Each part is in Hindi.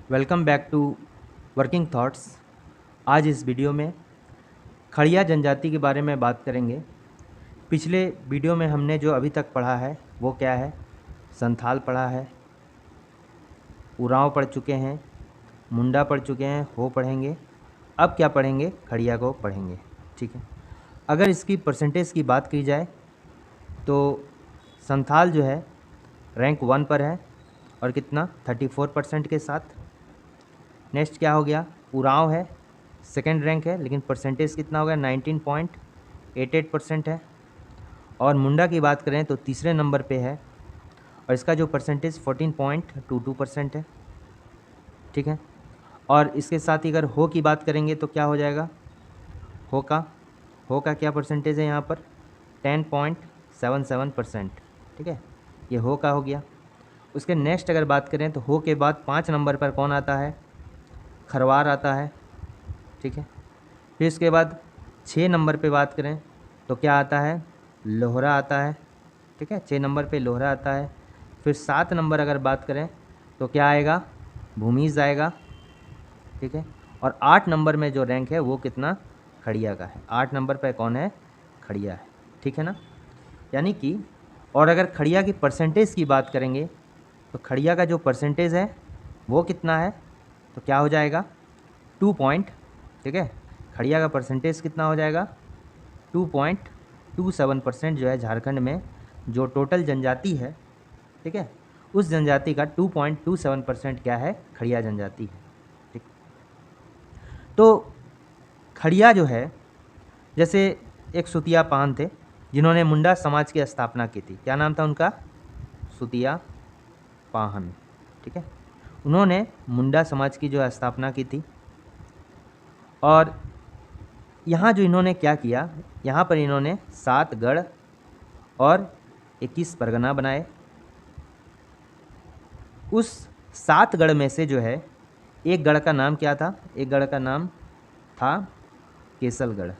Welcome back to working thoughts. आज इस वीडियो में खड़िया जनजाति के बारे में बात करेंगे। पिछले वीडियो में हमने जो अभी तक पढ़ा है वो क्या है, संथाल पढ़ा है, उरांव पढ़ चुके हैं, मुंडा पढ़ चुके हैं, हो पढ़ेंगे। अब क्या पढ़ेंगे, खड़िया को पढ़ेंगे। ठीक है। अगर इसकी परसेंटेज की बात की जाए तो संथाल जो है रैंक 1 पर है और कितना 34% के साथ। नेक्स्ट क्या हो गया, उरांव है, सेकेंड रैंक है लेकिन परसेंटेज कितना हो गया 19.88% है। और मुंडा की बात करें तो तीसरे नंबर पे है और इसका जो परसेंटेज 14.22% है। ठीक है। और इसके साथ ही अगर हो की बात करेंगे तो क्या हो जाएगा, हो का क्या परसेंटेज है यहाँ पर 10.77%। ठीक है, ये हो का हो गया। उसके नेक्स्ट अगर बात करें तो हो के बाद 5 नंबर पर कौन आता है, खरवार आता है। ठीक है। फिर इसके बाद 6 नंबर पे बात करें तो क्या आता है, लोहरा आता है। ठीक है, 6 नंबर पे लोहरा आता है। फिर 7 नंबर अगर बात करें तो क्या आएगा, भूमिज आएगा। ठीक है। और 8 नंबर में जो रैंक है वो कितना, खड़िया का है। 8 नंबर पे कौन है, खड़िया है। ठीक है ना। यानी कि और अगर खड़िया की परसेंटेज की बात करेंगे तो खड़िया का जो परसेंटेज है वो कितना है, तो क्या हो जाएगा 2 पॉइंट। ठीक है, खड़िया का परसेंटेज कितना हो जाएगा 2.27% जो है झारखंड में जो टोटल जनजाति है। ठीक है, उस जनजाति का 2.27% क्या है, खड़िया जनजाति है। ठीक, तो खड़िया जो है, जैसे एक सुतिया पान थे जिन्होंने मुंडा समाज की स्थापना की थी। क्या नाम था उनका, सुतिया पाहन। ठीक है, उन्होंने मुंडा समाज की जो स्थापना की थी। और यहाँ जो इन्होंने क्या किया, यहाँ पर इन्होंने 7 गढ़ और 21 परगना बनाए। उस 7 गढ़ में से जो है एक गढ़ का नाम क्या था, एक गढ़ का नाम था केसलगढ़।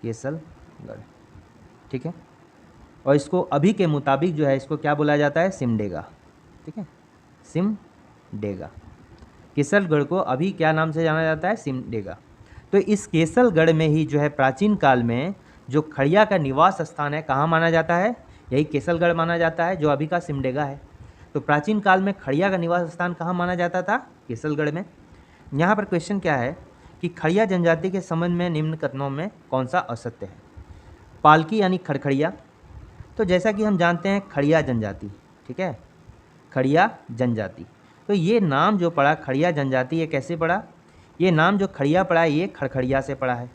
केसलगढ़। ठीक है। और इसको अभी के मुताबिक जो है इसको क्या बोला जाता है, सिमडेगा। ठीक है, सिमडेगा। केसलगढ़ को अभी क्या नाम से जाना जाता है, सिमडेगा। तो इस केसलगढ़ में ही जो है प्राचीन काल में जो खड़िया का निवास स्थान है कहाँ माना जाता है, यही केसलगढ़ माना जाता है जो अभी का सिमडेगा है। तो प्राचीन काल में खड़िया का निवास स्थान कहाँ माना जाता था, केसलगढ़ में। यहाँ पर क्वेश्चन क्या है कि खड़िया जनजाति के संबंध में निम्न कथनों में कौन सा असत्य है। पालकी यानी खड़खड़िया, तो जैसा कि हम जानते हैं खड़िया जनजाति। ठीक है, खड़िया जनजाति, तो ये नाम जो पड़ा खड़िया जनजाति, ये कैसे पड़ा, ये नाम जो खड़िया पड़ा है ये खड़खड़िया से पड़ा है।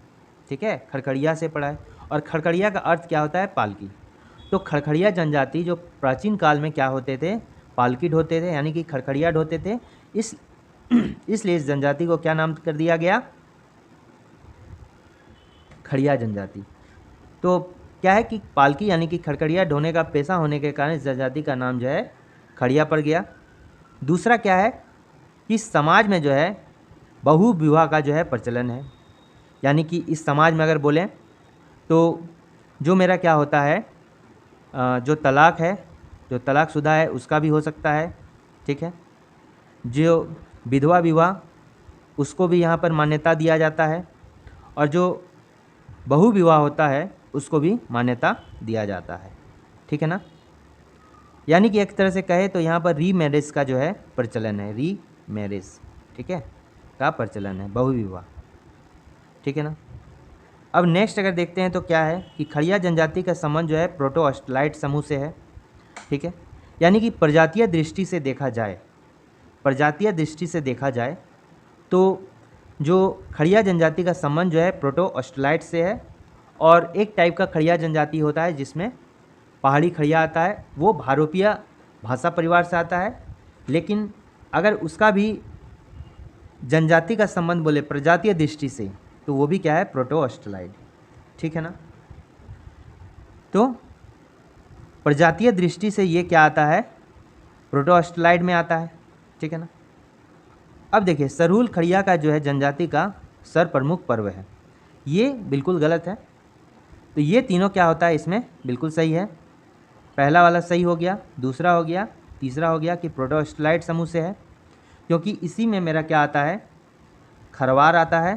ठीक है, खड़खड़िया से पड़ा है। और खड़खड़िया का अर्थ क्या होता है, पालकी। तो खड़खड़िया जनजाति जो प्राचीन काल में क्या होते थे, पालकी ढोते थे, यानी कि खड़खड़िया ढोते थे। इसलिए इस जनजाति को क्या नाम कर दिया गया, खड़िया जनजाति। तो क्या है कि पालकी यानी कि खड़खड़िया ढोने का पेशा होने के कारण इस जनजाति का नाम जो है खड़िया पड़ गया। दूसरा क्या है कि समाज में जो है बहु विवाह का जो है प्रचलन है। यानी कि इस समाज में अगर बोलें तो जो मेरा क्या होता है, जो तलाक है, जो तलाकशुदा है उसका भी हो सकता है। ठीक है, जो विधवा विवाह उसको भी यहाँ पर मान्यता दिया जाता है। और जो बहु विवाह होता है उसको भी मान्यता दिया जाता है। ठीक है ना। यानी कि एक तरह से कहे तो यहाँ पर री मैरिज का जो है प्रचलन है, री मैरिज। ठीक है, का प्रचलन है, बहु विवाह। ठीक है ना। अब नेक्स्ट अगर देखते हैं तो क्या है कि खड़िया जनजाति का संबंध जो है प्रोटो ऑस्ट्रेलाइट समूह से है। ठीक है, यानी कि प्रजातीय दृष्टि से देखा जाए, प्रजातीय दृष्टि से देखा जाए तो जो खड़िया जनजाति का संबंध जो है प्रोटो ऑस्ट्रेलाइट से है। और एक टाइप का खड़िया जनजाति होता है जिसमें पहाड़ी खड़िया आता है, वो भारोपीय भाषा परिवार से आता है। लेकिन अगर उसका भी जनजाति का संबंध बोले प्रजातीय दृष्टि से तो वो भी क्या है, प्रोटो ऑस्ट्रेलाइड। ठीक है ना। तो प्रजातीय दृष्टि से ये क्या आता है, प्रोटो ऑस्ट्रेलाइड में आता है। ठीक है ना। अब देखिए सरहुल खड़िया का जो है जनजाति का सर प्रमुख पर्व है, ये बिल्कुल गलत है। तो ये तीनों क्या होता है इसमें, बिल्कुल सही है। पहला वाला सही हो गया, दूसरा हो गया, तीसरा हो गया कि प्रोटो ऑस्ट्रेलाइड समूह से है। क्योंकि इसी में मेरा क्या आता है, खरवार आता है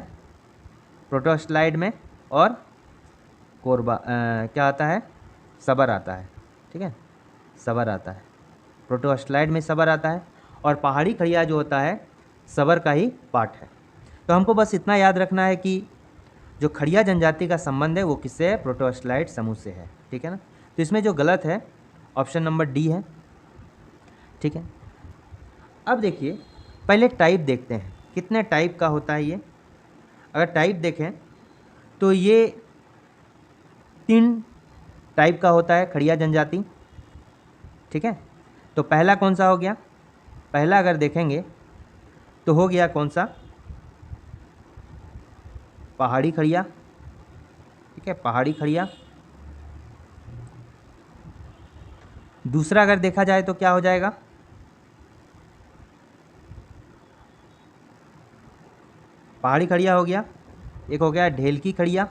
प्रोटोस्लाइड में, और कोरबा क्या आता है, सबर आता है। ठीक है, सबर आता है, प्रोटोस्लाइड में सबर आता है, और पहाड़ी खड़िया जो होता है सबर का ही पार्ट है। तो हमको बस इतना याद रखना है कि जो खड़िया जनजाति का संबंध है वो किससे है, प्रोटोस्लाइड समूह से है। ठीक है ना। तो इसमें जो गलत है ऑप्शन नंबर डी है। ठीक है, अब देखिए पहले टाइप देखते हैं, कितने टाइप का होता है ये। अगर टाइप देखें तो ये 3 टाइप का होता है खड़िया जनजाति। ठीक है, तो पहला कौन सा हो गया, पहला अगर देखेंगे तो हो गया कौन सा, पहाड़ी खड़िया। ठीक है, पहाड़ी खड़िया। दूसरा अगर देखा जाए तो क्या हो जाएगा, पहाड़ी खड़िया हो गया। एक हो गया ढेलकी खड़िया।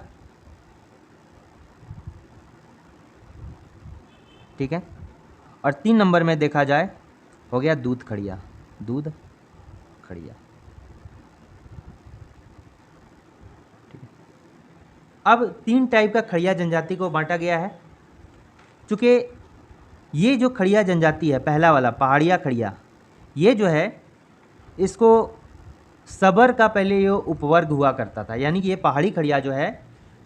ठीक है, और 3 नंबर में देखा जाए हो गया दूध खड़िया, दूध खड़िया। ठीक है, अब 3 टाइप का खड़िया जनजाति को बांटा गया है। चूँकि ये जो खड़िया जनजाति है, पहला वाला पहाड़िया खड़िया, ये जो है इसको सबर का पहले ये उपवर्ग हुआ करता था, यानी कि ये पहाड़ी खड़िया जो है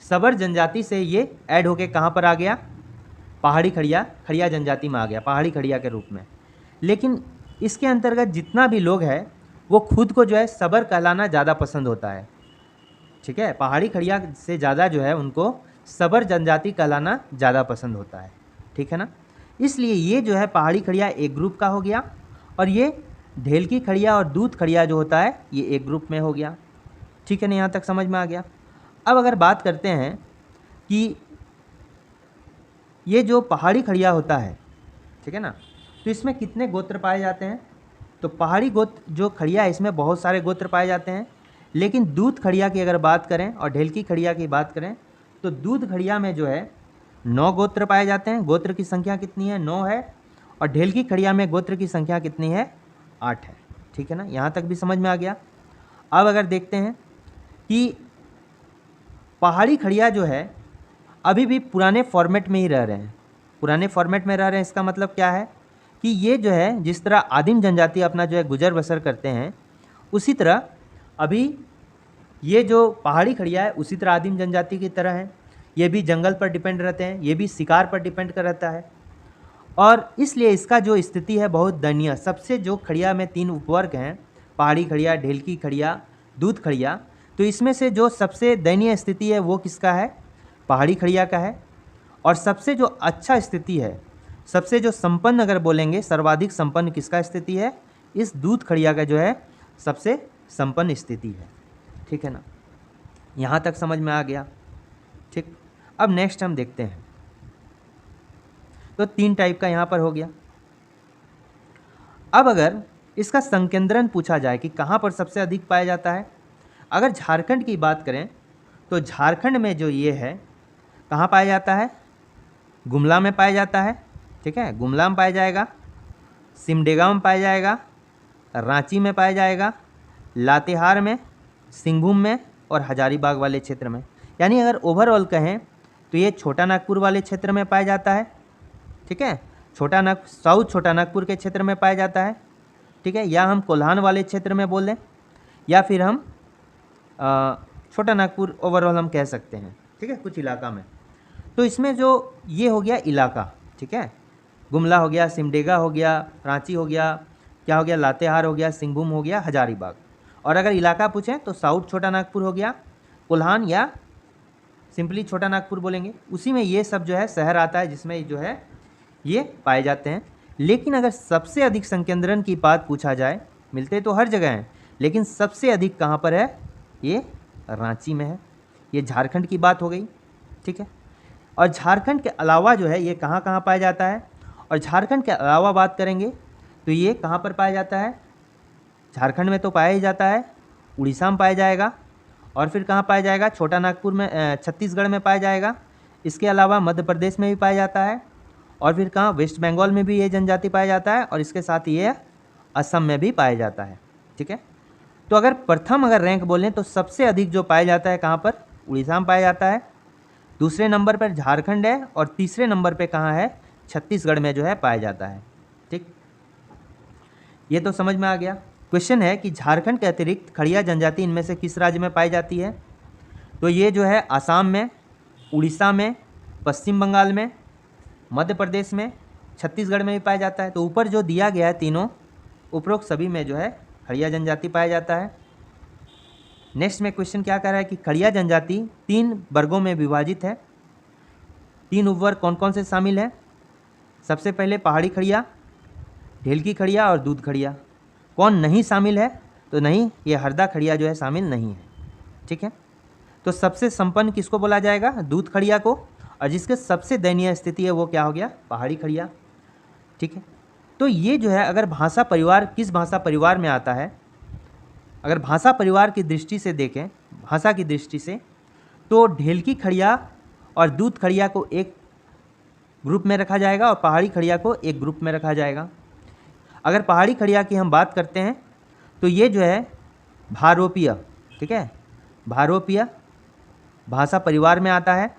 सबर जनजाति से ये ऐड होके कहाँ पर आ गया, पहाड़ी खड़िया, खड़िया जनजाति में आ गया, पहाड़ी खड़िया के रूप में। लेकिन इसके अंतर्गत जितना भी लोग हैं वो खुद को जो है सबर कहलाना ज़्यादा पसंद होता है। ठीक है, पहाड़ी खड़िया से ज़्यादा जो है उनको सबर जनजाति कहलाना ज़्यादा पसंद होता है। ठीक है ना, इसलिए ये जो है पहाड़ी खड़िया एक ग्रुप का हो गया, और ये ढेलकी खड़िया और दूध खड़िया जो होता है ये एक ग्रुप में हो गया। ठीक है ना, यहाँ तक समझ में आ गया। अब अगर बात करते हैं कि ये जो पहाड़ी खड़िया होता है, ठीक है ना, तो इसमें कितने गोत्र पाए जाते हैं, तो पहाड़ी गोत्र जो खड़िया है इसमें बहुत सारे गोत्र पाए जाते हैं। लेकिन दूध खड़िया की अगर बात करें और ढेलकी खड़िया की बात करें तो दूध खड़िया में जो है 9 गोत्र पाए जाते हैं। गोत्र की संख्या कितनी है, 9 है। और ढेलकी खड़िया में गोत्र की संख्या कितनी है, 8 है। ठीक है ना, यहाँ तक भी समझ में आ गया। अब अगर देखते हैं कि पहाड़ी खड़िया जो है अभी भी पुराने फॉर्मेट में ही रह रहे हैं, पुराने फॉर्मेट में रह रहे हैं। इसका मतलब क्या है कि ये जो है जिस तरह आदिम जनजाति अपना जो है गुजर बसर करते हैं, उसी तरह अभी ये जो पहाड़ी खड़िया है उसी तरह आदिम जनजाति की तरह है। ये भी जंगल पर डिपेंड रहते हैं, ये भी शिकार पर डिपेंड कर रहता है, और इसलिए इसका जो स्थिति है बहुत दयनीय। सबसे जो खड़िया में 3 उपवर्ग हैं, पहाड़ी खड़िया, ढेलकी खड़िया, दूध खड़िया, तो इसमें से जो सबसे दयनीय स्थिति है वो किसका है, पहाड़ी खड़िया का है। और सबसे जो अच्छा स्थिति है, सबसे जो संपन्न अगर बोलेंगे सर्वाधिक संपन्न किसका स्थिति है, इस दूध खड़िया का जो है सबसे संपन्न स्थिति है। ठीक है ना, यहाँ तक समझ में आ गया। ठीक, अब नेक्स्ट हम देखते हैं। तो 3 टाइप का यहाँ पर हो गया। अब अगर इसका संकेंद्रण पूछा जाए कि कहाँ पर सबसे अधिक पाया जाता है, अगर झारखंड की बात करें तो झारखंड में जो ये है कहाँ पाया जाता है, गुमला में पाया जाता है। ठीक है, गुमला में पाया जाएगा, सिमडेगा में पाया जाएगा, रांची में पाया जाएगा, लातेहार में, सिंहभूम में और हजारीबाग वाले क्षेत्र में। यानी अगर ओवरऑल कहें तो ये छोटा नागपुर वाले क्षेत्र में पाया जाता है। ठीक है, साउथ छोटा नागपुर के क्षेत्र में पाया जाता है। ठीक है, या हम कोल्हान वाले क्षेत्र में बोलें, या फिर हम छोटा नागपुर ओवरऑल हम कह सकते हैं। ठीक है, कुछ इलाका में। तो इसमें जो ये हो गया इलाका, ठीक है, गुमला हो गया, सिमडेगा हो गया, रांची हो गया, क्या हो गया, लातेहार हो गया, सिंहभूम हो गया, हजारीबाग। और अगर इलाका पूछें तो साउथ छोटा नागपुर हो गया, कोल्हान या सिंपली छोटा नागपुर बोलेंगे, उसी में ये सब जो है शहर आता है जिसमें जो है ये पाए जाते हैं। लेकिन अगर सबसे अधिक संकेंद्रण की बात पूछा जाए, मिलते तो हर जगह हैं, लेकिन सबसे अधिक कहाँ पर है, ये रांची में है। ये झारखंड की बात हो गई। ठीक है, और झारखंड के अलावा जो है ये कहाँ कहाँ पाया जाता है, और झारखंड के अलावा बात करेंगे तो ये कहाँ पर पाया जाता है, झारखंड में तो पाया ही जाता है, उड़ीसा में पाया जाएगा, और फिर कहाँ पाया जाएगा, छोटा नागपुर में, छत्तीसगढ़ में पाया जाएगा। इसके अलावा मध्य प्रदेश में भी पाया जाता है, और फिर कहाँ, वेस्ट बंगाल में भी ये जनजाति पाया जाता है, और इसके साथ ये असम में भी पाया जाता है। ठीक है। तो अगर प्रथम रैंक बोलें तो सबसे अधिक जो पाया जाता है कहाँ पर, उड़ीसा में पाया जाता है, दूसरे नंबर पर झारखंड है और तीसरे नंबर पे कहाँ है, छत्तीसगढ़ में जो है पाया जाता है। ठीक, ये तो समझ में आ गया। क्वेश्चन है कि झारखंड के अतिरिक्त खड़िया जनजाति इनमें से किस राज्य में पाई जाती है। तो ये जो है आसाम में, उड़ीसा में, पश्चिम बंगाल में, मध्य प्रदेश में, छत्तीसगढ़ में भी पाया जाता है। तो ऊपर जो दिया गया है तीनों उपरोक्त सभी में जो है खड़िया जनजाति पाया जाता है। नेक्स्ट में क्वेश्चन क्या कह रहा है कि खड़िया जनजाति 3 वर्गों में विभाजित है। 3 उपवर्ग कौन कौन से शामिल हैं। सबसे पहले पहाड़ी खड़िया, ढेलकी खड़िया और दूध खड़िया। कौन नहीं शामिल है, तो नहीं, ये हरदा खड़िया जो है शामिल नहीं है। ठीक है, तो सबसे संपन्न किसको बोला जाएगा, दूध खड़िया को, और जिसके सबसे दयनीय स्थिति है वो क्या हो गया, पहाड़ी खड़िया। ठीक है, तो ये जो है अगर भाषा परिवार किस भाषा परिवार में आता है, अगर भाषा परिवार की दृष्टि से देखें, भाषा की दृष्टि से, तो ढेलकी खड़िया और दूध खड़िया को एक ग्रुप में रखा जाएगा और पहाड़ी खड़िया को एक ग्रुप में रखा जाएगा। अगर पहाड़ी खड़िया की हम बात करते हैं तो ये जो है भारोपीय, ठीक है, भारोपीय भाषा परिवार में आता है।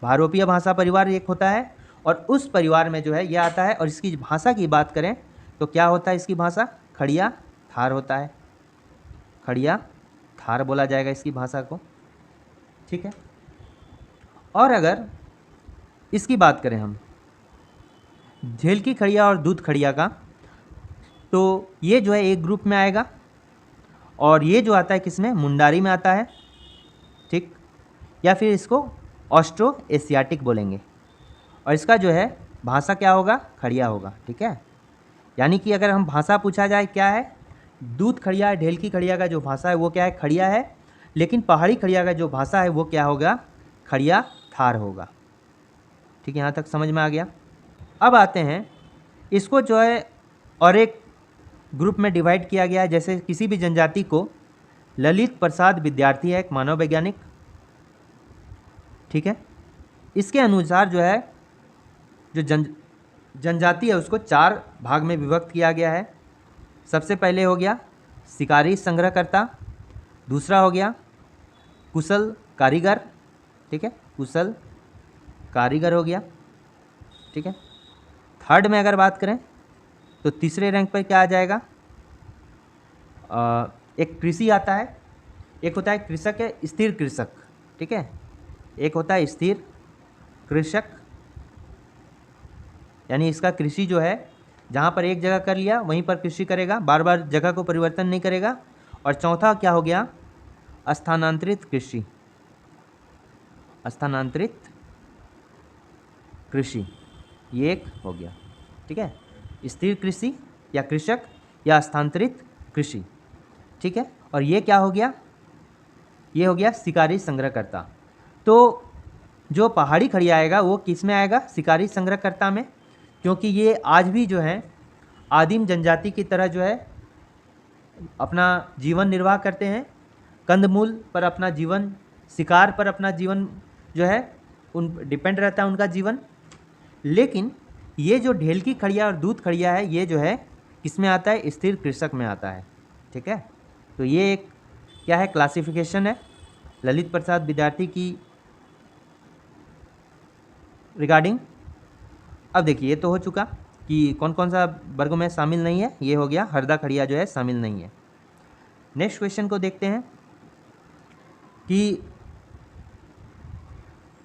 भारोपीय भाषा परिवार एक होता है और उस परिवार में जो है ये आता है। और इसकी भाषा की बात करें तो क्या होता है, इसकी भाषा खड़िया थार होता है, खड़िया थार बोला जाएगा इसकी भाषा को। ठीक है, और अगर इसकी बात करें हम ढेलकी खड़िया और दूध खड़िया का, तो ये जो है एक ग्रुप में आएगा और ये जो आता है किसमें, मुंडारी में आता है। ठीक, या फिर इसको ऑस्ट्रो एशियाटिक बोलेंगे और इसका जो है भाषा क्या होगा, खड़िया होगा। ठीक है, यानी कि अगर हम भाषा पूछा जाए क्या है, दूध खड़िया ढेलकी खड़िया का जो भाषा है वो क्या है, खड़िया है, लेकिन पहाड़ी खड़िया का जो भाषा है वो क्या होगा, खड़िया थार होगा। ठीक है, यहाँ तक समझ में आ गया। अब आते हैं इसको जो है और एक ग्रुप में डिवाइड किया गया है। जैसे किसी भी जनजाति को, ललित प्रसाद विद्यार्थी है एक मानव वैज्ञानिक, ठीक है, इसके अनुसार जो है जो जनजाति है उसको 4 भाग में विभक्त किया गया है। सबसे पहले हो गया शिकारी संग्रहकर्ता, दूसरा हो गया कुशल कारीगर, ठीक है, कुशल कारीगर हो गया। ठीक है, थर्ड में अगर बात करें तो तीसरे रैंक पर क्या आ जाएगा, एक कृषि आता है, एक होता है कृषक है स्थिर कृषक। ठीक है, एक होता है स्थिर कृषक, यानी इसका कृषि जो है जहाँ पर एक जगह कर लिया वहीं पर कृषि करेगा, बार बार जगह को परिवर्तन नहीं करेगा। और चौथा क्या हो गया, स्थानांतरित कृषि, स्थानांतरित कृषि, ये एक हो गया। ठीक है, स्थिर कृषि या कृषक या स्थानांतरित कृषि। ठीक है, और ये क्या हो गया, ये हो गया शिकारी संग्रहकर्ता। तो जो पहाड़ी खड़िया आएगा वो किस में आएगा, शिकारी संग्रहकर्ता में, क्योंकि ये आज भी जो है आदिम जनजाति की तरह जो है अपना जीवन निर्वाह करते हैं, कंदमूल पर अपना जीवन, शिकार पर अपना जीवन जो है उन डिपेंड रहता है उनका जीवन। लेकिन ये जो ढेलकी खड़िया और दूध खड़िया है ये जो है किसमें आता है, स्थिर कृषक में आता है। ठीक है, तो ये एक क्या है, क्लासिफिकेशन है ललित प्रसाद विद्यार्थी की रिगार्डिंग। अब देखिए ये तो हो चुका कि कौन कौन सा वर्गों में शामिल नहीं है, ये हो गया हरदा खड़िया जो है शामिल नहीं है। नेक्स्ट क्वेश्चन को देखते हैं कि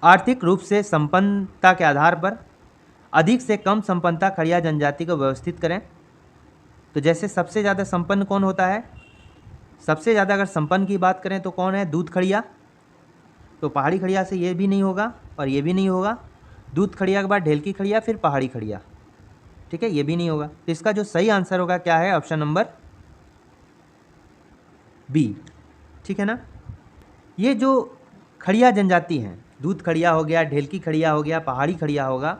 आर्थिक रूप से संपन्नता के आधार पर अधिक से कम संपन्नता खड़िया जनजाति को व्यवस्थित करें। तो जैसे सबसे ज़्यादा संपन्न कौन होता है, सबसे ज़्यादा अगर संपन्न की बात करें तो कौन है, दूध खड़िया। तो पहाड़ी खड़िया से ये भी नहीं होगा और ये भी नहीं होगा, दूध खड़िया के बाद ढेलकी खड़िया फिर पहाड़ी खड़िया। ठीक है, ये भी नहीं होगा। तो इसका जो सही आंसर होगा क्या है, ऑप्शन नंबर बी। ठीक है ना, ये जो खड़िया जनजाति हैं, दूध खड़िया हो गया, ढेलकी खड़िया हो गया, पहाड़ी खड़िया होगा,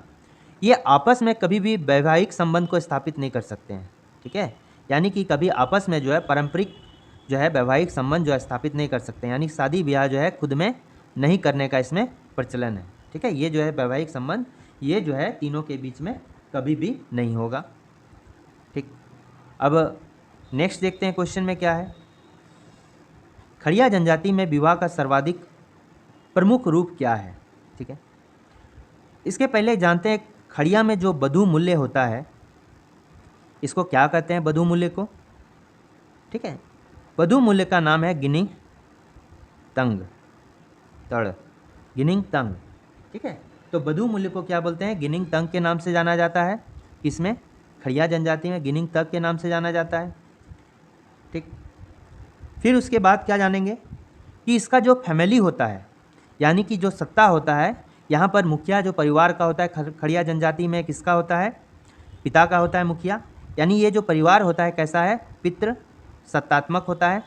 ये आपस में कभी भी वैवाहिक संबंध को स्थापित नहीं कर सकते हैं। ठीक है, यानी कि कभी आपस में जो है पारंपरिक जो है वैवाहिक संबंध जो है स्थापित नहीं कर सकते, यानी शादी ब्याह जो है खुद में नहीं करने का इसमें प्रचलन है। ठीक है, ये जो है वैवाहिक संबंध ये जो है तीनों के बीच में कभी भी नहीं होगा। ठीक, अब नेक्स्ट देखते हैं क्वेश्चन में क्या है। खड़िया जनजाति में विवाह का सर्वाधिक प्रमुख रूप क्या है। ठीक है, इसके पहले जानते हैं खड़िया में जो बधू मूल्य होता है इसको क्या कहते हैं, बधू मूल्य को। ठीक है, बधू मूल्य का नाम है गिनिंग तंग तड़, गिनिंग तंग। ठीक है, तो बधू मूल्य को क्या बोलते हैं, गिनिंग तंग के नाम से जाना जाता है। किसमें, खड़िया जनजाति में गिनिंग तंग के नाम से जाना जाता है। ठीक, फिर उसके बाद क्या जानेंगे कि इसका जो फैमिली होता है यानी कि जो सत्ता होता है, यहाँ पर मुखिया जो परिवार का होता है खड़िया जनजाति में किसका होता है, पिता का होता है मुखिया। यानी ये जो परिवार होता है कैसा है, पितृ सत्तात्मक होता है,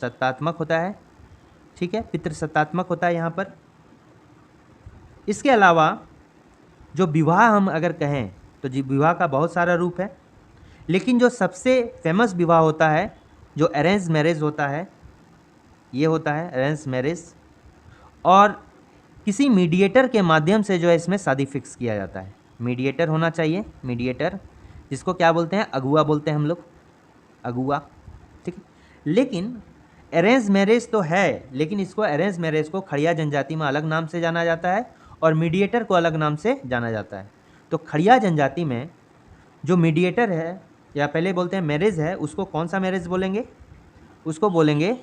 सत्तात्मक होता है। ठीक है, पितृ सत्तात्मक होता है यहाँ पर। इसके अलावा जो विवाह हम अगर कहें तो जी विवाह का बहुत सारा रूप है, लेकिन जो सबसे फेमस विवाह होता है जो अरेंज मैरिज होता है, ये होता है अरेंज मैरिज। और किसी मीडिएटर के माध्यम से जो है इसमें शादी फिक्स किया जाता है। मीडिएटर होना चाहिए, मीडिएटर जिसको क्या बोलते हैं, अगुआ बोलते हैं हम लोग, अगुआ। ठीक है, लेकिन अरेंज मैरिज तो है, लेकिन इसको अरेंज मैरिज को खड़िया जनजाति में अलग नाम से जाना जाता है और मीडिएटर को अलग नाम से जाना जाता है। तो खड़िया जनजाति में जो मीडिएटर है या पहले बोलते हैं मैरिज है, उसको कौन सा मैरिज बोलेंगे, उसको बोलेंगे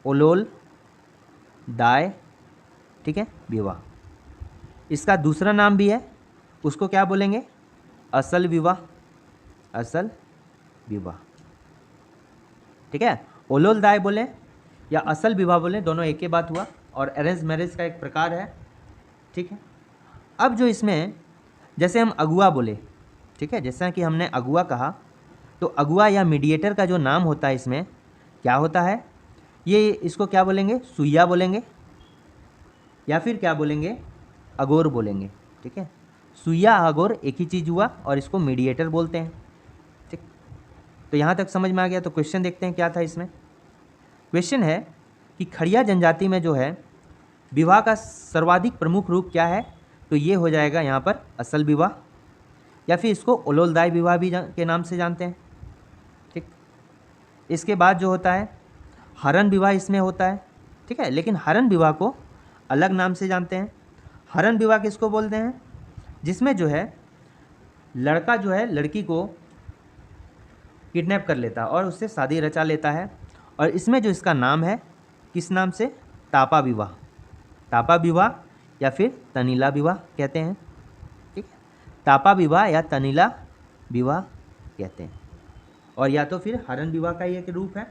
ओलोल दाय। ठीक है, विवाह। इसका दूसरा नाम भी है, उसको क्या बोलेंगे, असल विवाह, असल विवाह। ठीक है, ओलोल दाय बोले या असल विवाह बोले, दोनों एक ही बात हुआ और अरेंज मैरिज का एक प्रकार है। ठीक है, अब जो इसमें जैसे हम अगुआ बोले, ठीक है, जैसा कि हमने अगुआ कहा, तो अगुआ या मीडिएटर का जो नाम होता है इसमें क्या होता है, ये इसको क्या बोलेंगे, सुइया बोलेंगे या फिर क्या बोलेंगे, अगोर बोलेंगे। ठीक है, सुइया अगोर एक ही चीज़ हुआ और इसको मीडिएटर बोलते हैं। ठीक, तो यहाँ तक समझ में आ गया। तो क्वेश्चन देखते हैं क्या था इसमें। क्वेश्चन है कि खड़िया जनजाति में जो है विवाह का सर्वाधिक प्रमुख रूप क्या है, तो ये हो जाएगा यहाँ पर असल विवाह या फिर इसको ओलोलदाय विवाह भी के नाम से जानते हैं। ठीक, इसके बाद जो होता है हरण विवाह इसमें होता है। ठीक है, लेकिन हरण विवाह को अलग नाम से जानते हैं। हरण विवाह किसको बोलते हैं, जिसमें जो है लड़का जो है लड़की को किडनैप कर लेता है और उससे शादी रचा लेता है। और इसमें जो इसका नाम है किस नाम से, तापा विवाह, तापा विवाह या फिर तनीला विवाह कहते हैं। ठीक है, तापा विवाह या तनीला विवाह कहते हैं, और या तो फिर हरण विवाह का ही एक रूप है।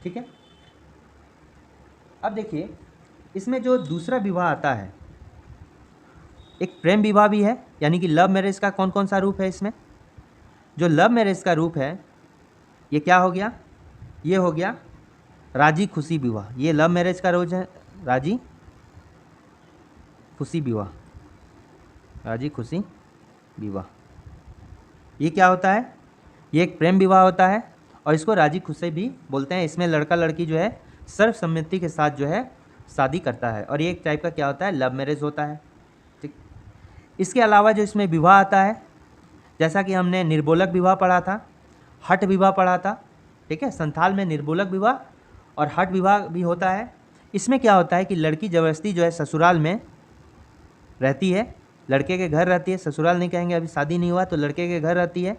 ठीक है, अब देखिए इसमें जो दूसरा विवाह आता है, एक प्रेम विवाह भी है, यानी कि लव मैरिज का कौन कौन सा रूप है इसमें। जो लव मैरिज का रूप है ये क्या हो गया, ये हो गया राजी खुशी विवाह। ये लव मैरिज का रोज है, राजी खुशी विवाह, राजी खुशी विवाह। ये क्या होता है, ये एक प्रेम विवाह होता है और इसको राजी खुशी भी बोलते हैं। इसमें लड़का लड़की जो है सर्वसम्मति के साथ जो है शादी करता है और ये एक टाइप का क्या होता है, लव मैरिज होता है। ठीक, इसके अलावा जो इसमें विवाह आता है, जैसा कि हमने निर्बोलक विवाह पढ़ा था, हठ विवाह पढ़ा था। ठीक है, संथाल में निर्बोलक विवाह और हठ विवाह भी होता है। इसमें क्या होता है कि लड़की ज़बरदस्ती जो है ससुराल में रहती है, लड़के के घर रहती है, ससुराल नहीं कहेंगे, अभी शादी नहीं हुआ तो लड़के के घर रहती है।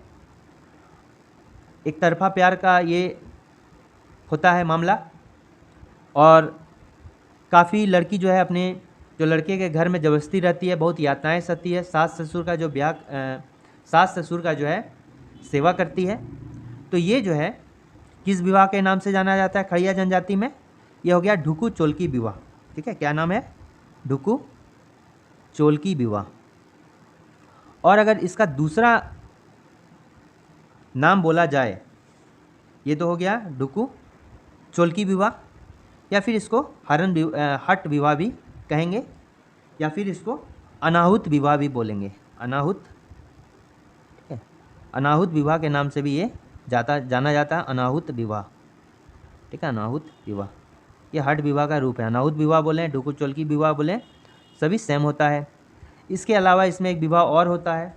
एक तरफा प्यार का ये होता है मामला, और काफ़ी लड़की जो है अपने जो लड़के के घर में ज़बरदस्ती रहती है, बहुत यातनाएं सहती है, सास ससुर का जो सास ससुर का जो है सेवा करती है। तो ये जो है किस विवाह के नाम से जाना जाता है खड़िया जनजाति में, ये हो गया ढुकू चोलकी विवाह। ठीक है, क्या नाम है, ढुकू चोलकी विवाह। और अगर इसका दूसरा नाम बोला जाए, ये तो हो गया ढुकू चोलकी विवाह, या फिर इसको हठ विवाह भी कहेंगे, या फिर इसको अनाहुत विवाह भी बोलेंगे, अनाहुत। ठीक है, अनाहुत विवाह के नाम से भी ये जाना जाता है, अनाहुत विवाह। ठीक है, अनाहुत विवाह ये हठ विवाह का रूप है। अनाहुत विवाह बोलें, ढुकू चोलकी विवाह बोलें, सभी सेम होता है। इसके अलावा इसमें एक विवाह और होता है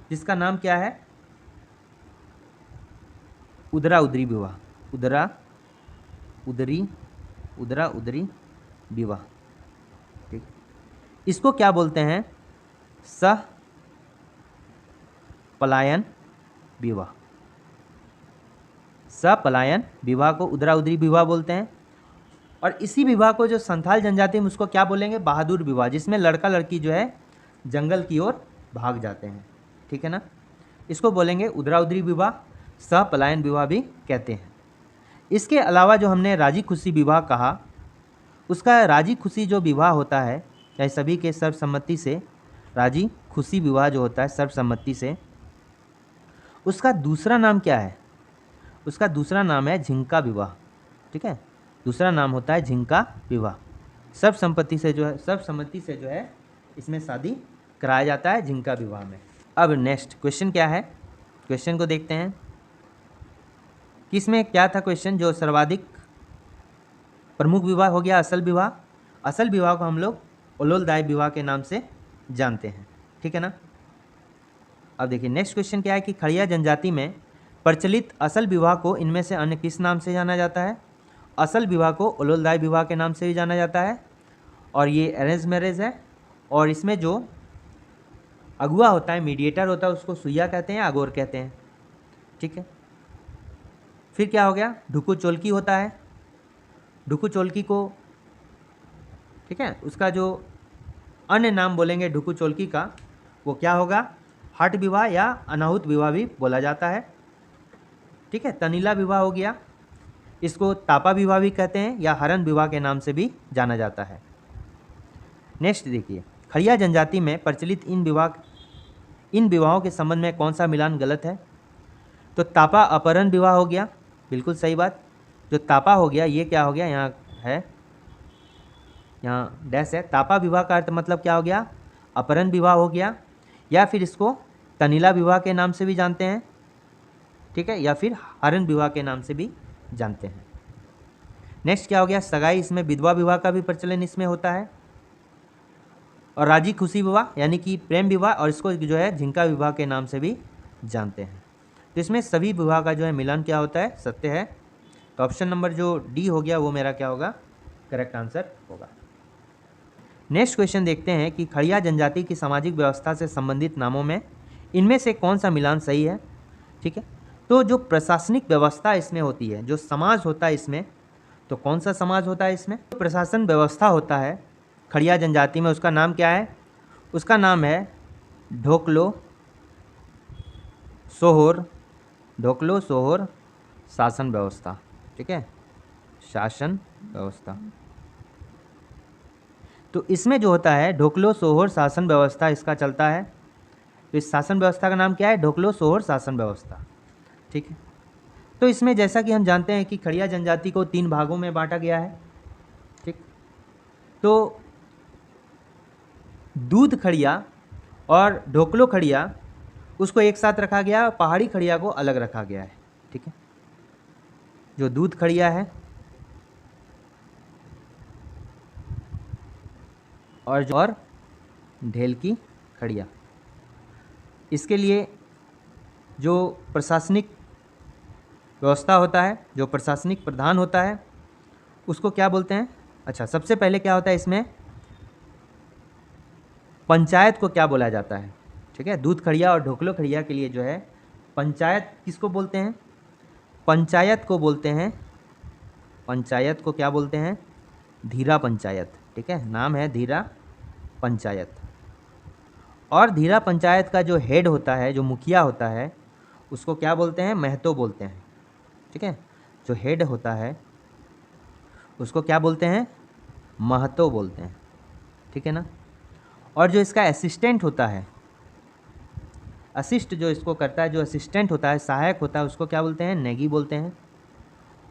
जिसका नाम क्या है, उदरा उदरी विवाह, उदरा उदरी विवाह, ठीक। इसको क्या बोलते हैं? सह पलायन विवाह। सपलायन विवाह को उदरा उदरी विवाह बोलते हैं। और इसी विवाह को जो संथाल जनजाति में उसको क्या बोलेंगे? बहादुर विवाह, जिसमें लड़का लड़की जो है जंगल की ओर भाग जाते हैं, ठीक है ना। इसको बोलेंगे उदरा उदरी विवाह, सपलायन विवाह भी कहते हैं। इसके अलावा जो हमने राजी खुशी विवाह कहा, उसका राजी खुशी जो विवाह होता है, चाहे सभी के सर्वसम्मति से, राजी खुशी विवाह जो होता है सर्वसम्मति से, उसका दूसरा नाम क्या है? उसका दूसरा नाम है झिंका विवाह, ठीक है। दूसरा नाम होता है झिंका विवाह। सर्वसम्मति से जो है इसमें शादी कराया जाता है झिंका विवाह में। अब नेक्स्ट क्वेश्चन क्या है? क्वेश्चन को देखते हैं। किसमें क्या था क्वेश्चन? जो सर्वाधिक प्रमुख विवाह हो गया असल विवाह। असल विवाह को हम लोग उलोलदाय विवाह के नाम से जानते हैं, ठीक है ना। अब देखिए नेक्स्ट क्वेश्चन क्या है कि खड़िया जनजाति में प्रचलित असल विवाह को इनमें से अन्य किस नाम से जाना जाता है? असल विवाह को उलोलदाय विवाह के नाम से भी जाना जाता है, और ये अरेंज मैरिज है। और इसमें जो अगुआ होता है, मीडिएटर होता है, उसको सुइया कहते हैं, अगोर कहते हैं, ठीक है। फिर क्या हो गया? ढुकू चोलकी होता है। ढुकू चोलकी को, ठीक है, उसका जो अन्य नाम बोलेंगे ढुकू चोलकी का, वो क्या होगा? हट विवाह या अनाहुत विवाह भी बोला जाता है, ठीक है। तनीला विवाह हो गया, इसको तापा विवाह भी कहते हैं या हरण विवाह के नाम से भी जाना जाता है। नेक्स्ट देखिए, खड़िया जनजाति में प्रचलित इन विवाहों के संबंध में कौन सा मिलान गलत है? तो तापा अपहरण विवाह हो गया, बिल्कुल सही बात। जो तापा हो गया ये क्या हो गया? यहाँ है, यहाँ डैश है। तापा विवाह का अर्थ मतलब क्या हो गया? अपहरण विवाह हो गया, या फिर इसको तनीला विवाह के नाम से भी जानते हैं, ठीक है, या फिर हरण विवाह के नाम से भी जानते हैं। नेक्स्ट क्या हो गया? सगाई, इसमें विधवा विवाह का भी प्रचलन इसमें होता है। और राजी खुशी विवाह यानी कि प्रेम विवाह, और इसको जो है झिंका विवाह के नाम से भी जानते हैं। तो इसमें सभी विवाह का जो है मिलान क्या होता है? सत्य है। तो ऑप्शन नंबर जो डी हो गया वो मेरा क्या होगा? करेक्ट आंसर होगा। नेक्स्ट क्वेश्चन देखते हैं कि खड़िया जनजाति की सामाजिक व्यवस्था से संबंधित नामों में इनमें से कौन सा मिलान सही है, ठीक है। तो जो प्रशासनिक व्यवस्था इसमें होती है, जो समाज होता है इसमें, तो कौन सा समाज होता है इसमें? तो प्रशासन व्यवस्था होता है खड़िया जनजाति में, उसका नाम क्या है? उसका नाम है ढोकलो सोहोर शासन व्यवस्था, ठीक है, शासन व्यवस्था। तो इसमें जो होता है ढोकलो सोहोर शासन व्यवस्था इसका चलता है। तो इस शासन व्यवस्था का नाम क्या है? ढोकलो सोहोर शासन व्यवस्था, ठीक है। तो इसमें जैसा कि हम जानते हैं कि खड़िया जनजाति को 3 भागों में बांटा गया है, ठीक। तो दूध खड़िया और ढोकलो खड़िया उसको एक साथ रखा गया, पहाड़ी खड़िया को अलग रखा गया है, ठीक है। जो दूध खड़िया है और ढेल की खड़िया, इसके लिए जो प्रशासनिक व्यवस्था होता है, जो प्रशासनिक प्रधान होता है, उसको क्या बोलते हैं? अच्छा, सबसे पहले क्या होता है इसमें? पंचायत को क्या बोला जाता है, ठीक है। दूध खड़िया और ढोकलो खड़िया के लिए जो है पंचायत किसको बोलते हैं? पंचायत को बोलते हैं, पंचायत को क्या बोलते हैं? धीरा पंचायत, ठीक है, नाम है धीरा पंचायत। और धीरा पंचायत का जो हेड होता है, जो मुखिया होता है, उसको क्या बोलते हैं? महतो बोलते हैं, ठीक है। जो हेड होता है उसको क्या बोलते हैं? महतो बोलते हैं, ठीक है ना। और जो इसका असिस्टेंट होता है, असिस्ट जो इसको करता है, जो असिस्टेंट होता है, सहायक होता है, उसको क्या बोलते हैं? नेगी बोलते हैं।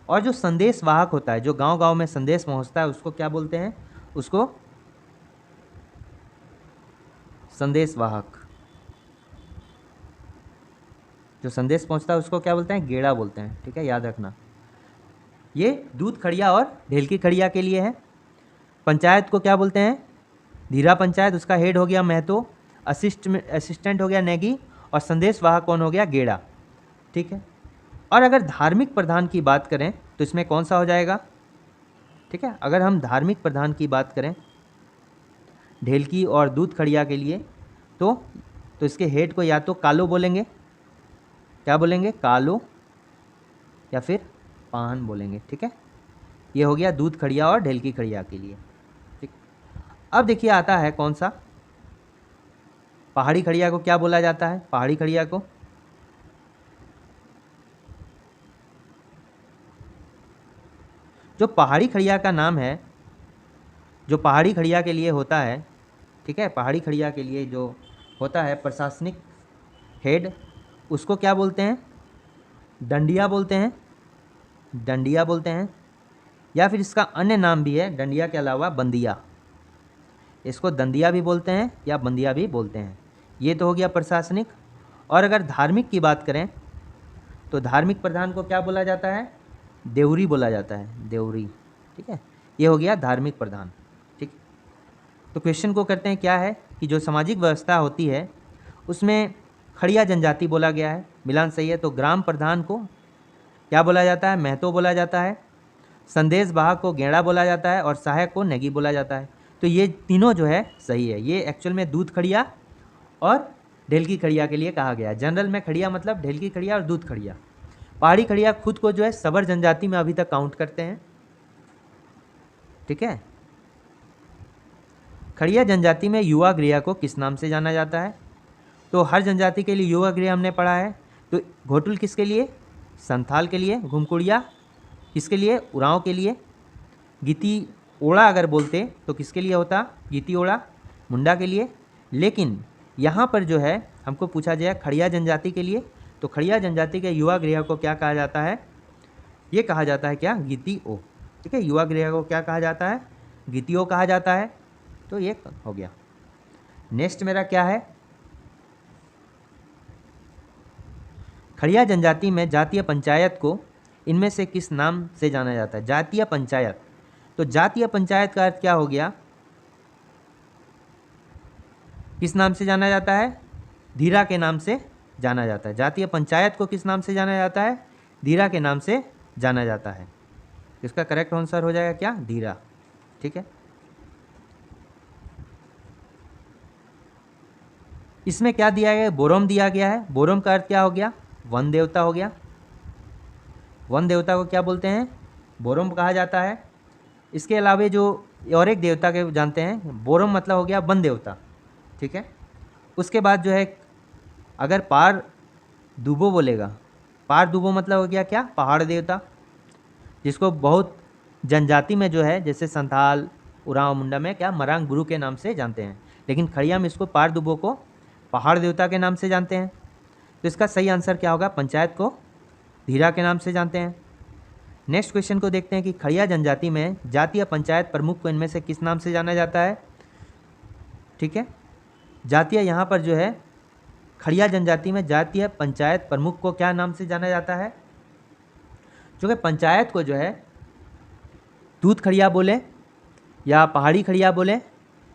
और जो संदेश वाहक होता है, जो गांव-गांव में संदेश पहुंचता है, उसको क्या बोलते हैं? उसको संदेश वाहक। जो संदेश पहुंचता है उसको क्या बोलते हैं? गेड़ा बोलते हैं, ठीक है, याद रखना। ये दूध खड़िया और ढेलकी खड़िया के लिए है। पंचायत को क्या बोलते हैं? धीरा पंचायत, उसका हेड हो गया महतो, असिस्टेंट हो गया नेगी, और संदेश वाहक कौन हो गया? गेड़ा, ठीक है। और अगर धार्मिक प्रधान की बात करें तो इसमें कौन सा हो जाएगा? ठीक है, अगर हम धार्मिक प्रधान की बात करें ढेलकी और दूध खड़िया के लिए तो इसके हेड को या तो कालो बोलेंगे, क्या बोलेंगे? कालो, या फिर पान बोलेंगे। ठीक है, ये हो गया दूध खड़िया और ढेलकी खड़िया के लिए। ठीक, अब देखिए आता है कौन सा? पहाड़ी खड़िया को क्या बोला जाता है? पहाड़ी खड़िया को जो पहाड़ी खड़िया का नाम है, जो पहाड़ी खड़िया के लिए होता है, ठीक है, पहाड़ी खड़िया के लिए जो होता है प्रशासनिक हेड, उसको क्या बोलते हैं? डंडिया बोलते हैं, डंडिया बोलते हैं, या फिर इसका अन्य नाम भी है डंडिया के अलावा बंदिया। इसको दंदिया भी बोलते हैं या बंदिया भी बोलते हैं। ये तो हो गया प्रशासनिक। और अगर धार्मिक की बात करें तो धार्मिक प्रधान को क्या बोला जाता है? देवरी बोला जाता है, देवरी। ठीक है, ये हो गया धार्मिक प्रधान। ठीक, तो क्वेश्चन को करते हैं, क्या है कि जो सामाजिक व्यवस्था होती है उसमें खड़िया जनजाति बोला गया है, मिलान सही है। तो ग्राम प्रधान को क्या बोला जाता है? महतो बोला जाता है। संदेश वाहक को गेड़ा बोला जाता है और सहायक को नेगी बोला जाता है। तो ये तीनों जो है सही है। ये एक्चुअल में दूध खड़िया और ढेलकी खड़िया के लिए कहा गया है। जनरल में खड़िया मतलब ढेलकी खड़िया और दूध खड़िया। पहाड़ी खड़िया खुद को जो है सबर जनजाति में अभी तक काउंट करते हैं। ठीक है, खड़िया जनजाति में युवा गृह को किस नाम से जाना जाता है? तो हर जनजाति के लिए युवा गृह हमने पढ़ा है। तो घोटुल किसके लिए? संथाल के लिए। घुमकुड़िया किसके लिए? उरांव के लिए। गीती ओड़ा अगर बोलते तो किसके लिए होता? गीती ओड़ा, मुंडा के लिए। लेकिन यहाँ पर जो है हमको पूछा जाए खड़िया जनजाति के लिए, तो खड़िया जनजाति के युवा गृह को क्या कहा जाता है? ये कहा जाता है क्या? गीती ओ। ठीक है, युवा गृह को क्या कहा जाता है? गीती ओ कहा जाता है। तो ये हो गया। नेक्स्ट मेरा क्या है? खड़िया जनजाति में जातीय पंचायत को इनमें से किस नाम से जाना जाता है? जातीय पंचायत। तो जातीय पंचायत का अर्थ क्या हो गया? किस नाम से जाना जाता है? धीरा के नाम से जाना जाता है। जातीय पंचायत को किस नाम से जाना जाता है? धीरा के नाम से जाना जाता है। इसका करेक्ट आंसर हो जाएगा क्या? धीरा। ठीक है, इसमें क्या दिया गया है? बोरम दिया गया है। बोरम का अर्थ क्या हो गया? वन देवता हो गया। वन देवता को क्या बोलते हैं? बोरम कहा जाता है। इसके अलावा जो और एक देवता के जानते हैं, बोरम मतलब हो गया वन देवता। ठीक है, उसके बाद जो है अगर पार दुबो बोलेगा, पार दुबो मतलब हो गया क्या? पहाड़ देवता, जिसको बहुत जनजाति में जो है जैसे संथाल, उरांव, मुंडा में क्या मरांग गुरु के नाम से जानते हैं, लेकिन खड़िया में इसको पार दुबो को पहाड़ देवता के नाम से जानते हैं। तो इसका सही आंसर क्या होगा? पंचायत को धीरा के नाम से जानते हैं। नेक्स्ट क्वेश्चन को देखते हैं कि खड़िया जनजाति में जातीय पंचायत प्रमुख को इनमें से किस नाम से जाना जाता है? ठीक है, जातीय यहाँ पर जो है खड़िया जनजाति में जातीय पंचायत प्रमुख को क्या नाम से जाना जाता है? जो कि पंचायत को जो है दूध खड़िया बोले या पहाड़ी खड़िया बोले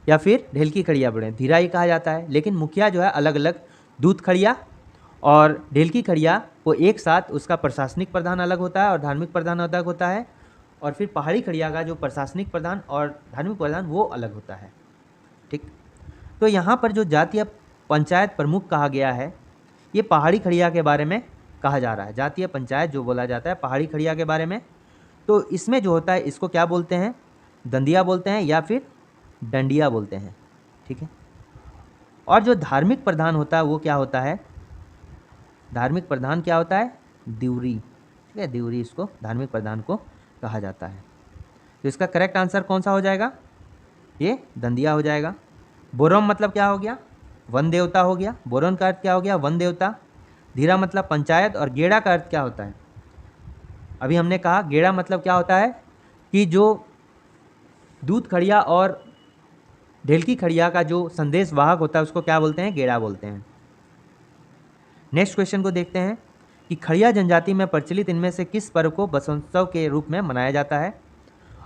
या फिर ढेलकी खड़िया बोले, धीरा ही कहा जाता है। लेकिन मुखिया जो है अलग अलग, दूध खड़िया और ढेलकी खड़िया को एक साथ उसका प्रशासनिक प्रधान अलग होता है और धार्मिक प्रधान अलग होता है, और फिर पहाड़ी खड़िया का जो प्रशासनिक प्रधान और धार्मिक प्रधान वो अलग होता है। ठीक, तो यहाँ पर जो जातीय पंचायत प्रमुख कहा गया है ये पहाड़ी खड़िया के बारे में कहा जा रहा है। जातीय पंचायत जो बोला जाता है पहाड़ी खड़िया के बारे में, तो इसमें जो होता है इसको क्या बोलते हैं? दंदिया बोलते हैं या फिर डंडिया बोलते हैं। ठीक है, और जो धार्मिक प्रधान होता है वो क्या होता है? धार्मिक प्रधान क्या होता है? दिवरी। ठीक है, दिवरी इसको धार्मिक प्रधान को कहा जाता है। तो इसका करेक्ट आंसर कौन सा हो जाएगा? ये दंदिया हो जाएगा। बोरम मतलब क्या हो गया? वन देवता हो गया। बोरम का अर्थ क्या हो गया? वन देवता। धीरा मतलब पंचायत, और गेड़ा का अर्थ क्या होता है? अभी हमने कहा गेड़ा मतलब क्या होता है कि जो दूध खड़िया और ढेलकी खड़िया का जो संदेश वाहक होता है उसको क्या बोलते हैं? गेड़ा बोलते हैं। नेक्स्ट क्वेश्चन को देखते हैं कि खड़िया जनजाति में प्रचलित इनमें से किस पर्व को बसंतोत्सव के रूप में मनाया जाता है?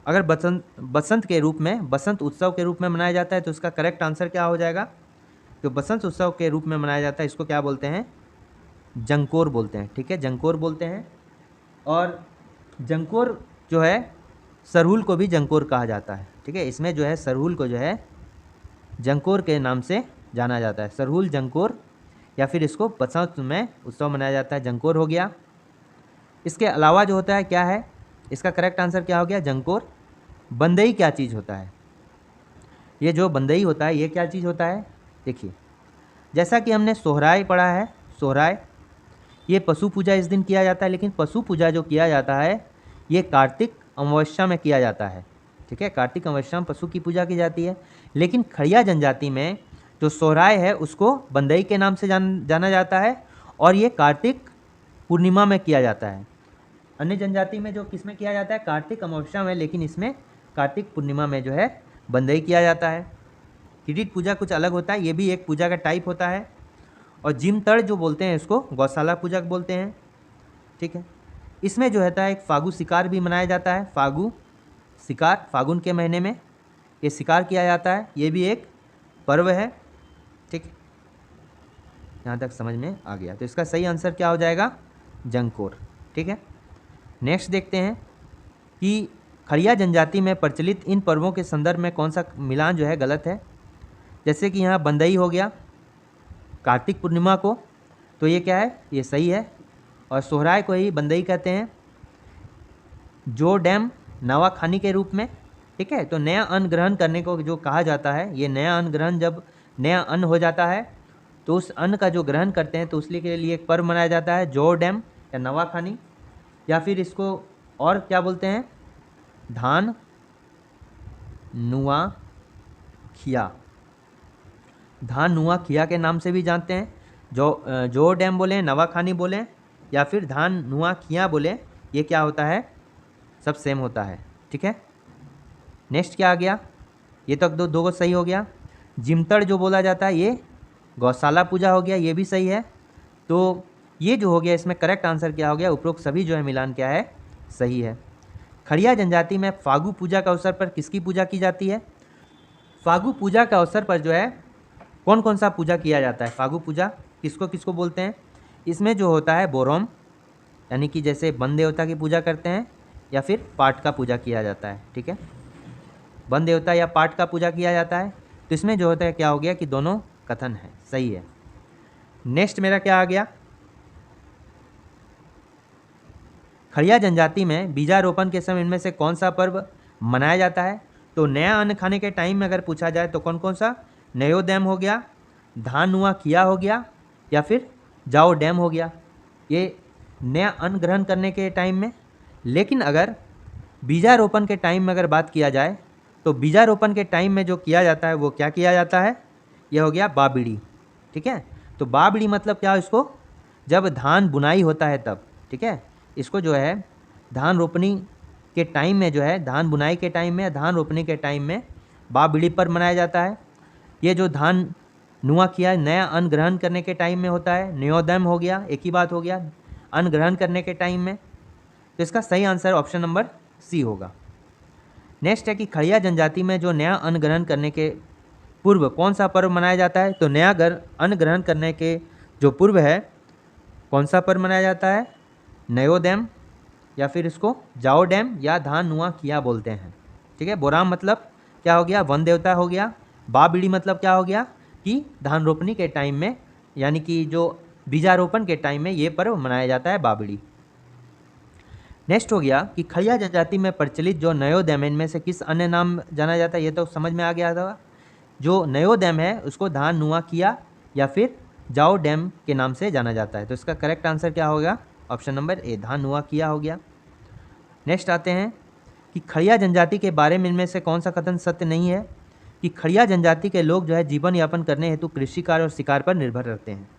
अगर बसंत के रूप में, बसंत उत्सव के रूप में मनाया जाता है तो इसका करेक्ट आंसर क्या हो जाएगा? जो बसंत उत्सव के रूप में मनाया जाता है इसको क्या बोलते हैं? जंकोर बोलते हैं। ठीक है, जंकोर बोलते हैं। और जंकोर जो है सरहुल को भी जंकोर कहा जाता है। ठीक है, इसमें जो है सरहुल को जो है जंकोर के नाम से जाना जाता है, सरहुल जंकोर, या फिर इसको बसंत में उत्सव मनाया जाता है, जंकोर हो गया। इसके अलावा जो होता है क्या है, इसका करेक्ट आंसर क्या हो गया, जंकोर। बंदई क्या चीज़ होता है, ये जो बंदई होता है ये क्या चीज़ होता है, देखिए जैसा कि हमने सोहराय पढ़ा है, सोहराय ये पशु पूजा इस दिन किया जाता है, लेकिन पशु पूजा जो किया जाता है ये कार्तिक अमावस्या में किया जाता है। ठीक है, कार्तिक अमावस्या में पशु की पूजा की जाती है, लेकिन खड़िया जनजाति में जो सोहराय है उसको बंदई के नाम से जाना जाता है, और ये कार्तिक पूर्णिमा में किया जाता है। अन्य जनजाति में जो किस में किया जाता है, कार्तिक अमावस्या में, लेकिन इसमें कार्तिक पूर्णिमा में जो है बंदई किया जाता है। किरीट पूजा कुछ अलग होता है, ये भी एक पूजा का टाइप होता है। और जिमतड़ जो बोलते हैं इसको गौशाला पूजा बोलते हैं। ठीक है, इसमें जो होता है एक फागु शिकार भी मनाया जाता है, फागु शिकार, फागुन के महीने में ये शिकार किया जाता है, ये भी एक पर्व है। ठीक है, यहाँ तक समझ में आ गया, तो इसका सही आंसर क्या हो जाएगा, जंकोर। ठीक है, नेक्स्ट देखते हैं कि खड़िया जनजाति में प्रचलित इन पर्वों के संदर्भ में कौन सा मिलान जो है गलत है। जैसे कि यहाँ बंदई हो गया कार्तिक पूर्णिमा को, तो ये क्या है, ये सही है, और सोहराय को ही बंदई कहते हैं। जो डैम नवा खानी के रूप में। ठीक है, तो नया अन्न ग्रहण करने को जो कहा जाता है, ये नया अन्न ग्रहण, जब नया अन्न हो जाता है तो उस अन्न का जो ग्रहण करते हैं तो उसके के लिए एक पर्व मनाया जाता है, जोर डैम या नवा खानी, या फिर इसको और क्या बोलते हैं, धान नुआ खिया, धान नुआ खिया के नाम से भी जानते हैं। जोर डैम बोलें, नवा खानी बोलें, या फिर धान नुआ खिया बोलें, ये क्या होता है, सब सेम होता है। ठीक है, नेक्स्ट क्या आ गया, ये तो दो को सही हो गया। जिमतड़ जो बोला जाता है ये गौशाला पूजा हो गया, ये भी सही है। तो ये जो हो गया इसमें करेक्ट आंसर क्या हो गया, उपरोक्त सभी जो है मिलान क्या है, सही है। खड़िया जनजाति में फागु पूजा का अवसर पर किसकी पूजा की जाती है। फागु पूजा का अवसर पर जो है कौन कौन सा पूजा किया जाता है, फागु पूजा किसको किसको बोलते हैं। इसमें जो होता है बोरोम, यानी कि जैसे वन देवता की पूजा करते हैं, या फिर पाठ का पूजा किया जाता है। ठीक है, वन देवता या पाठ का पूजा किया जाता है, तो इसमें जो होता है क्या हो गया कि दोनों कथन है, सही है। नेक्स्ट मेरा क्या आ गया, खड़िया जनजाति में बीजारोपण के समय इनमें से कौन सा पर्व मनाया जाता है। तो नया अन्न खाने के टाइम में अगर पूछा जाए तो कौन कौन सा, नयो डैम हो गया, धान नुआ किया हो गया, या फिर जाओ डैम हो गया, ये नया अन्न ग्रहण करने के टाइम में। लेकिन अगर बीजारोपण के टाइम में अगर बात किया जाए तो बीजारोपण के टाइम में जो किया जाता है वो क्या किया जाता है, यह हो गया बाबिड़ी। ठीक है, तो बाबिड़ी मतलब क्या, इसको जब धान बुनाई होता है तब। ठीक है, इसको जो है धान रोपनी के टाइम में जो है, धान बुनाई के टाइम में, धान रोपनी के टाइम में बाबिड़ी पर मनाया जाता है। ये जो धान नुआ किया नया अन्न ग्रहण करने के टाइम में होता है, न्योदम हो गया, एक ही बात हो गया, अन्न ग्रहण करने के टाइम में। तो इसका सही आंसर ऑप्शन नंबर सी होगा। नेक्स्ट है कि खड़िया जनजाति में जो नया अन्न ग्रहण करने के पूर्व कौन सा पर्व मनाया जाता है। तो नया अन्न ग्रहण करने के जो पूर्व है कौन सा पर्व मनाया जाता है, नयो डैम, या फिर इसको जाओ डैम या धान नुआ किया बोलते हैं। ठीक है, बोराम मतलब क्या हो गया, वन देवता हो गया। बाबिड़ी मतलब क्या हो गया कि धान रोपनी के टाइम में, यानी कि जो बीजारोपण के टाइम में ये पर्व मनाया जाता है, बाबिड़ी। नेक्स्ट हो गया कि खड़िया जनजाति में प्रचलित जो नयो डैम में से किस अन्य नाम जाना जाता है, ये तो समझ में आ गया था। जो नयो डैम है उसको धान नुआ किया या फिर जाओ डैम के नाम से जाना जाता है। तो इसका करेक्ट आंसर क्या होगा, ऑप्शन नंबर ए, धान नुआ किया हो गया। नेक्स्ट आते हैं कि खड़िया जनजाति के बारे में इनमें से कौन सा कथन सत्य नहीं है। कि खड़िया जनजाति के लोग जो है जीवन यापन करने हेतु कृषि कार्य और शिकार पर निर्भर रहते हैं।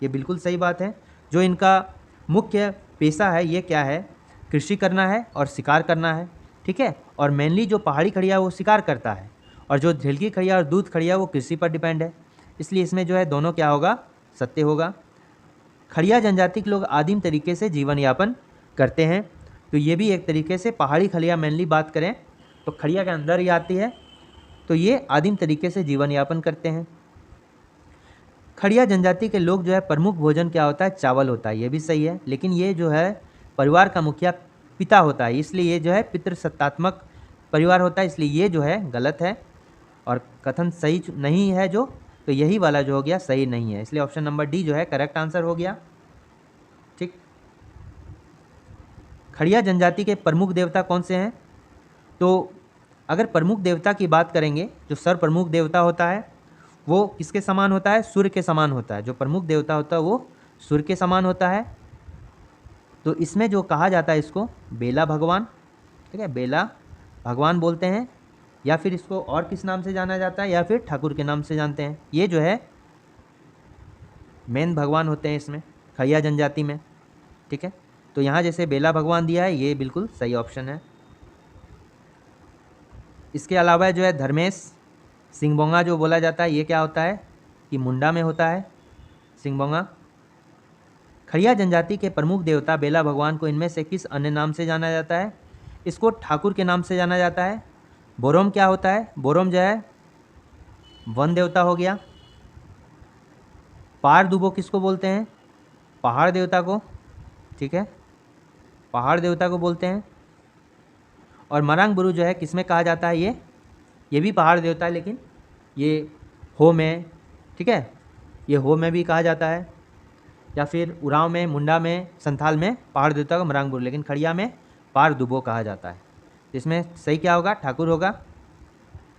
ये बिल्कुल सही बात है। जो इनका मुख्य पेशा है ये क्या है, कृषि करना है और शिकार करना है। ठीक है, और मेनली जो पहाड़ी खड़िया वो शिकार करता है, और जो झिलकी खड़िया और दूध खड़िया वो कृषि पर डिपेंड है। इसलिए इसमें जो है दोनों क्या होगा, सत्य होगा। खड़िया जनजाति के लोग आदिम तरीके से जीवन यापन करते हैं। तो ये भी एक तरीके से पहाड़ी खड़िया मेनली बात करें तो खड़िया के अंदर ही आती है, तो ये आदिम तरीके से जीवन यापन करते हैं। खड़िया जनजाति के लोग जो है प्रमुख भोजन क्या होता है, चावल होता है, ये भी सही है। लेकिन ये जो है परिवार का मुखिया पिता होता है, इसलिए ये जो है पितृसत्तात्मक परिवार होता है, इसलिए ये जो है गलत है और कथन सही नहीं है जो, तो यही वाला जो हो गया सही नहीं है, इसलिए ऑप्शन नंबर डी जो है करेक्ट आंसर हो गया। ठीक। खड़िया जनजाति के प्रमुख देवता कौन से हैं? तो अगर प्रमुख देवता की बात करेंगे, जो सर्व प्रमुख देवता होता है वो किसके समान होता है? सूर्य के समान होता है। जो प्रमुख देवता होता है वो सूर्य के समान होता है। तो इसमें जो कहा जाता है इसको बेला भगवान, ठीक है, बेला भगवान बोलते हैं, या फिर इसको और किस नाम से जाना जाता है, या फिर ठाकुर के नाम से जानते हैं। ये जो है मेन भगवान होते हैं इसमें खड़िया जनजाति में, ठीक है। तो यहाँ जैसे बेला भगवान दिया है, ये बिल्कुल सही ऑप्शन है। इसके अलावा जो है धर्मेश सिंगबोंगा जो बोला जाता है, ये क्या होता है कि मुंडा में होता है सिंगबोंगा। खड़िया जनजाति के प्रमुख देवता बेला भगवान को इनमें से किस अन्य नाम से जाना जाता है? इसको ठाकुर के नाम से जाना जाता है। बोरोम क्या होता है? बोरोम जो है वन देवता हो गया। पार दुबो किसको बोलते हैं? पहाड़ देवता को, ठीक है, पहाड़ देवता को बोलते हैं। और मरांग बुरु जो है किसमें कहा जाता है? ये भी पहाड़ देवता है, लेकिन ये हो में, ठीक है, ये हो में भी कहा जाता है, या फिर उराव में, मुंडा में, संथाल में पहाड़ देवता को मरांग बुरु, लेकिन खड़िया में पार दुबो कहा जाता है। इसमें सही क्या होगा? ठाकुर होगा।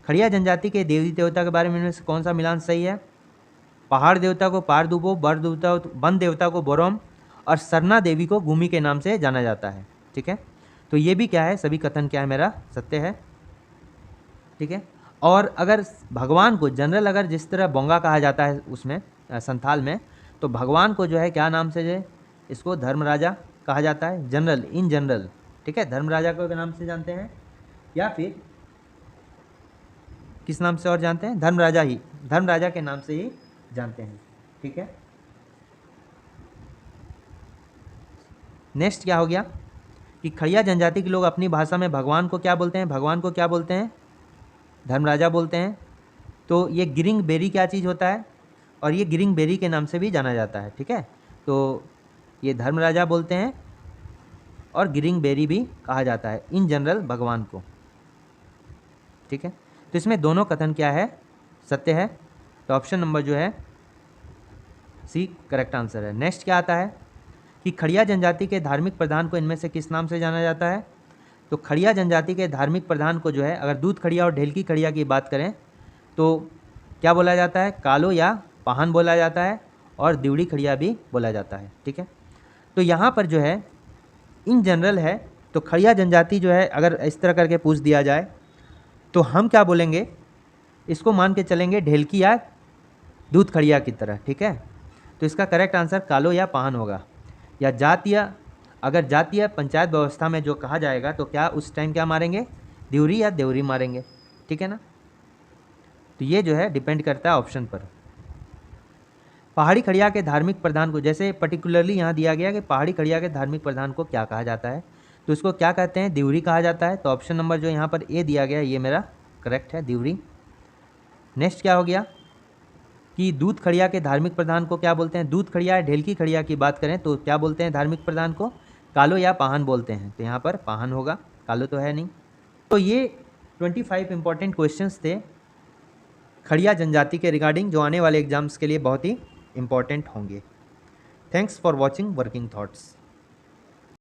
खड़िया जनजाति के देवी देवता के बारे में इनमें से कौन सा मिलान सही है? पहाड़ देवता को पार दुबो, बर देवता वन देवता को बोरोम और सरना देवी को भूमि के नाम से जाना जाता है, ठीक है। तो ये भी क्या है, सभी कथन क्या है मेरा सत्य है, ठीक है। और अगर भगवान को जनरल अगर जिस तरह बोंगा कहा जाता है उसमें संथाल में, तो भगवान को जो है क्या नाम से, जो इसको धर्मराजा कहा जाता है, जनरल, इन जनरल, ठीक है, धर्मराजा को नाम से जानते हैं, या फिर किस नाम से और जानते हैं? धर्मराजा ही, धर्मराजा के नाम से ही जानते हैं, ठीक है। नेक्स्ट क्या हो गया कि खड़िया जनजाति के लोग अपनी भाषा में भगवान को क्या बोलते हैं? भगवान को क्या बोलते हैं? धर्मराजा बोलते हैं। तो ये गिरिंग बेरी क्या चीज़ होता है? और ये गिरिंग बेरी के नाम से भी जाना जाता है, ठीक है। तो ये धर्मराजा बोलते हैं और गिरिंग बेरी भी कहा जाता है इन जनरल भगवान को, ठीक है। तो इसमें दोनों कथन क्या है? सत्य है। तो ऑप्शन नंबर जो है सी करेक्ट आंसर है। नेक्स्ट क्या आता है कि खड़िया जनजाति के धार्मिक प्रधान को इनमें से किस नाम से जाना जाता है? तो खड़िया जनजाति के धार्मिक प्रधान को जो है, अगर दूध खड़िया और ढेलकी खड़िया की बात करें तो क्या बोला जाता है? कालो या पाहन बोला जाता है, और दिवड़ी खड़िया भी बोला जाता है, ठीक है। तो यहाँ पर जो है इन जनरल है, तो खड़िया जनजाति जो है अगर इस तरह करके पूछ दिया जाए तो हम क्या बोलेंगे? इसको मान के चलेंगे ढेलकी या दूध खड़िया की तरह, ठीक है। तो इसका करेक्ट आंसर कालो या पाहन होगा। या जातीय, अगर जातीय पंचायत व्यवस्था में जो कहा जाएगा तो क्या उस टाइम क्या मारेंगे? दिवरी या देवरी मारेंगे, ठीक है ना। तो ये जो है डिपेंड करता है ऑप्शन पर। पहाड़ी खड़िया के धार्मिक प्रधान को, जैसे पर्टिकुलरली यहाँ दिया गया कि पहाड़ी खड़िया के धार्मिक प्रधान को क्या कहा जाता है, तो इसको क्या कहते हैं? दिवरी कहा जाता है। तो ऑप्शन नंबर जो यहाँ पर ए दिया गया है ये मेरा करेक्ट है, दिवरी। नेक्स्ट क्या हो गया कि दूध खड़िया के धार्मिक प्रधान को क्या बोलते हैं? दूध खड़िया या ढेलकी खड़िया की बात करें तो क्या बोलते हैं धार्मिक प्रधान को? कालो या पाहन बोलते हैं। तो यहाँ पर पाहन होगा, कालो तो है नहीं। तो ये 25 इंपॉर्टेंट क्वेश्चंस थे खड़िया जनजाति के रिगार्डिंग, जो आने वाले एग्जाम्स के लिए बहुत ही इंपॉर्टेंट होंगे। Thanks for watching working thoughts.